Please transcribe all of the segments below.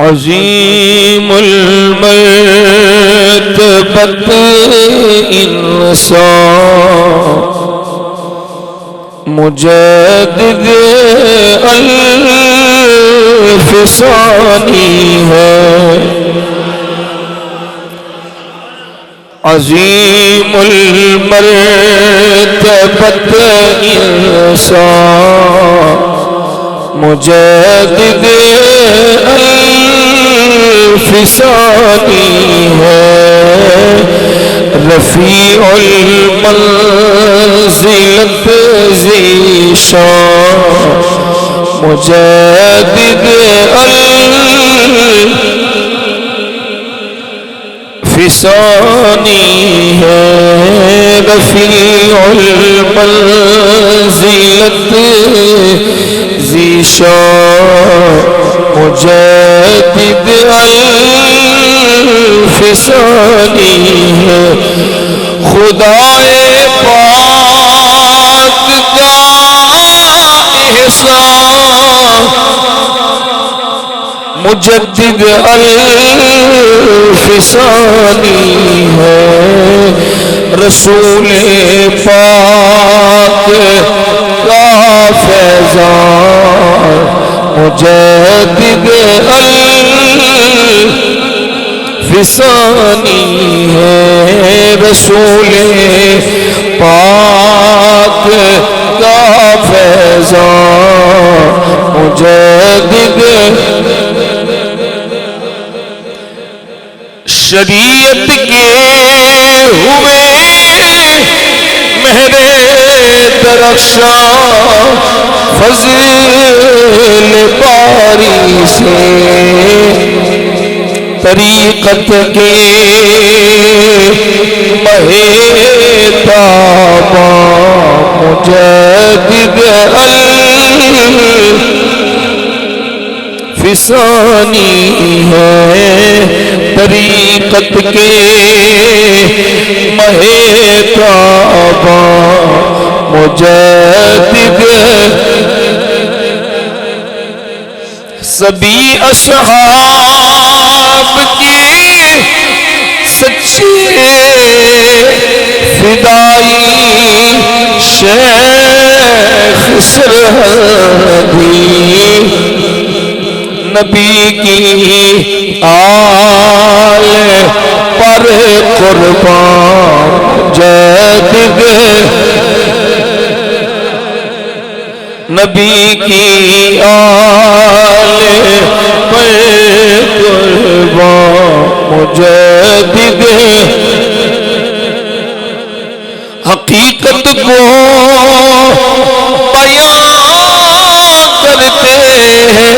عظیم المرتبت انسان مجدد الف ثانی ہے عظیم المرتبت انسان مجدد الف ثانی ہے رفیع المنزلت ذی شان مجدد الف ثانی ہے رفیع المنزلت ذی شان مجدد الف ثانی ہے خدائے پاک کا احسان مجدد الف ثانی ہے رسول پاک کا فیضان مجدد الف ثانی ہے رسول پاک کا فیضان مجدد شریعت کے ہوئے مہر درخشاں فضل باری سے طریقت کے مہتاباں مجدد الف ثانی ہے طریقت کے مہتاباں مجدد سبھی اصحاب کے سچے فدائی شیخ سرحدی نبی کی آل پر قربان مجدد نبی کی آل پر قربان مجدد حقیقت کو بیان کرتے ہیں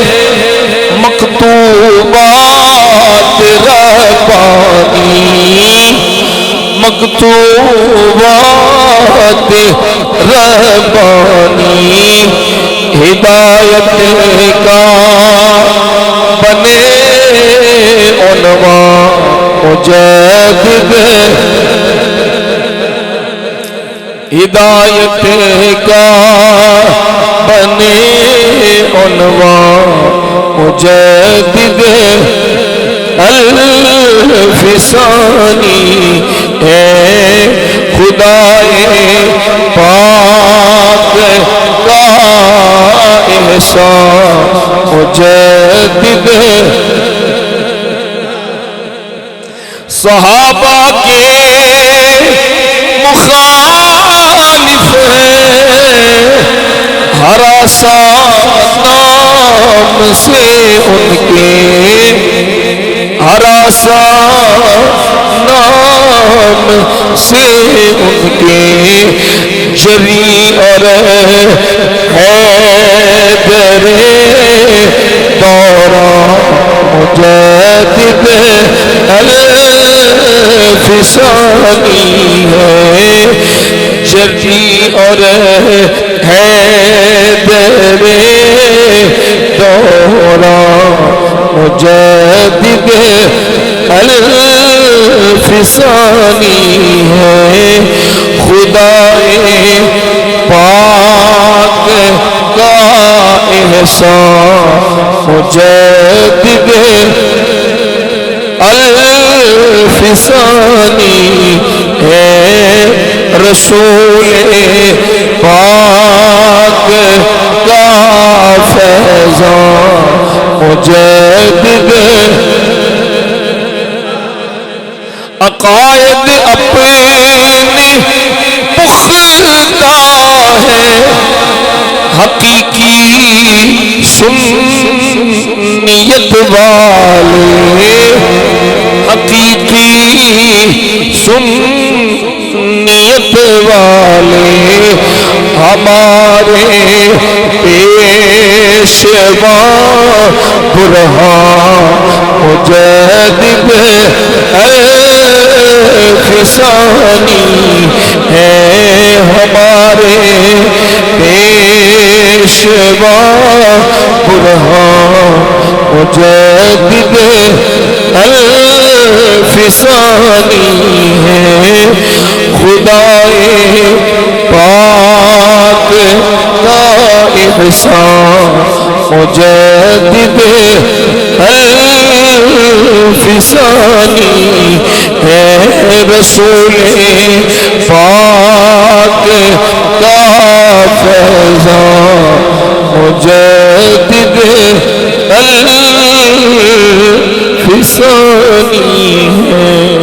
مکتوبات ربانی مکتوبات ربانی ہدایت کا بنے عنوان مجدد ہدایت کا بنے عنوان مجدد الف ثانی ہے خدائے پاک کا احسان مجدد صحابہ کے مخالف ہراساں نام سے ان کے ہراساں نام سے ان کے جری اور حیدر دوران مجدد الف ثانی ہے جری اور حیدر دوران مجدد الف ثانی ہے خدائے پاک کا احسان مجدد الفسانی ہے رسول پاک کا فیضان مجدد عقائد اپنی پختہ ہے حقیقی سنیت والے حقیقی سنیت والے ہمارے پیشوا برہان مجدد الفسانی ہے ہمارے پیشوا برہان مجدد الفسانی ہے خدائے پاک کا احسان مجدد الفسانی ہے رسول پاک کا فیضان مجدد الفسانی ہے